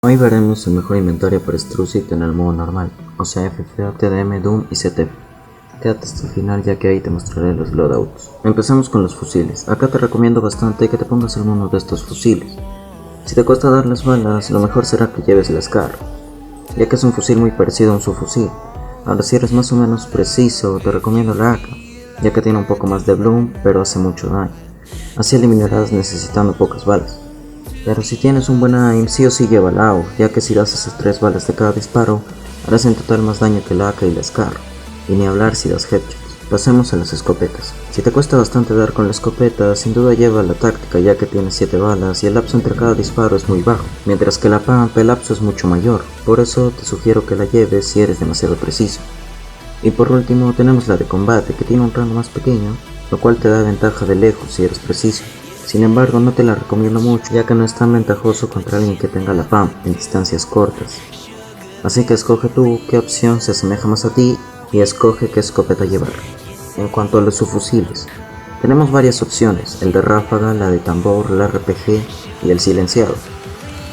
Hoy veremos el mejor inventario para Strucid en el modo normal, o sea FFA, TDM, Doom y CTF. Quédate hasta el final ya que ahí te mostraré los loadouts. Empezamos con los fusiles. Acá te recomiendo bastante que te pongas en uno de estos fusiles. Si te cuesta dar las balas, lo mejor será que lleves el SCAR, ya que es un fusil muy parecido a un subfusil. Ahora si eres más o menos preciso, te recomiendo la AK, ya que tiene un poco más de bloom, pero hace mucho daño. Así eliminarás necesitando pocas balas. Pero si tienes un buen aim, sí o sí lleva la AUG, ya que si das esas 3 balas de cada disparo, harás en total más daño que la AK y la SCAR, y ni hablar si das headshots. Pasemos a las escopetas. Si te cuesta bastante dar con la escopeta, sin duda lleva la táctica, ya que tiene 7 balas y el lapso entre cada disparo es muy bajo, mientras que la pump el lapso es mucho mayor, por eso te sugiero que la lleves si eres demasiado preciso. Y por último tenemos la de combate, que tiene un rango más pequeño, lo cual te da ventaja de lejos si eres preciso. Sin embargo, no te la recomiendo mucho, ya que no es tan ventajoso contra alguien que tenga la pump en distancias cortas. Así que escoge tú qué opción se asemeja más a ti y escoge qué escopeta llevar. En cuanto a los subfusiles, tenemos varias opciones, el de ráfaga, la de tambor, la RPG y el silenciado.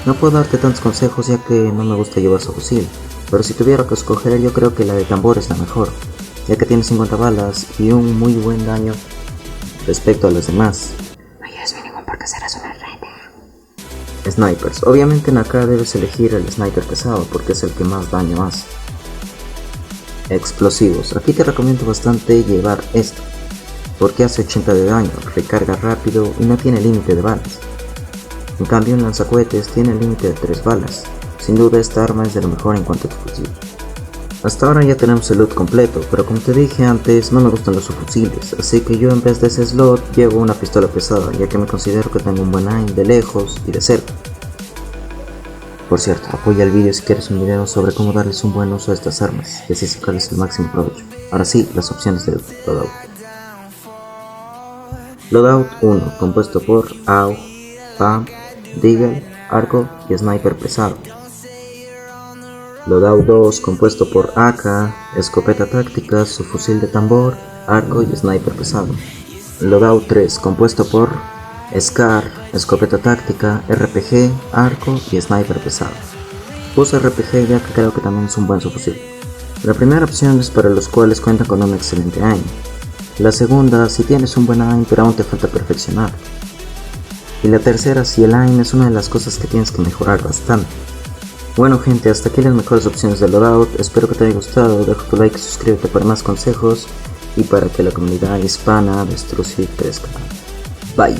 No puedo darte tantos consejos ya que no me gusta llevar subfusil, pero si tuviera que escoger yo creo que la de tambor es la mejor, ya que tiene 50 balas y un muy buen daño respecto a las demás. Porque serás una rata. Snipers. Obviamente en acá debes elegir el sniper pesado porque es el que más daño hace. Explosivos. Aquí te recomiendo bastante llevar esto, porque hace 80 de daño, recarga rápido y no tiene límite de balas. En cambio un lanzacohetes tiene límite de 3 balas. Sin duda esta arma es de lo mejor en cuanto a explosivos. Hasta ahora ya tenemos el loot completo, pero como te dije antes, no me gustan los subfusiles, así que yo en vez de ese slot llevo una pistola pesada, ya que me considero que tengo un buen aim de lejos y de cerca. Por cierto, apoya el vídeo si quieres un video sobre cómo darles un buen uso a estas armas, y así sacarles el máximo provecho. Ahora sí, las opciones del loadout. Loadout 1, compuesto por AUG, pump, deagle, arco y sniper pesado. Loadout 2, compuesto por AK, escopeta táctica, subfusil de tambor, arco y sniper pesado. Loadout 3, compuesto por SCAR, escopeta táctica, RPG, arco y sniper pesado. Puse RPG ya que creo que también es un buen subfusil. La primera opción es para los cuales cuentan con un excelente aim. La segunda, si tienes un buen aim pero aún te falta perfeccionar. Y la tercera, si el aim es una de las cosas que tienes que mejorar bastante. Bueno gente, hasta aquí las mejores opciones de loadout, espero que te haya gustado, deja tu like y suscríbete para más consejos y para que la comunidad hispana de Strucid crezca. Bye.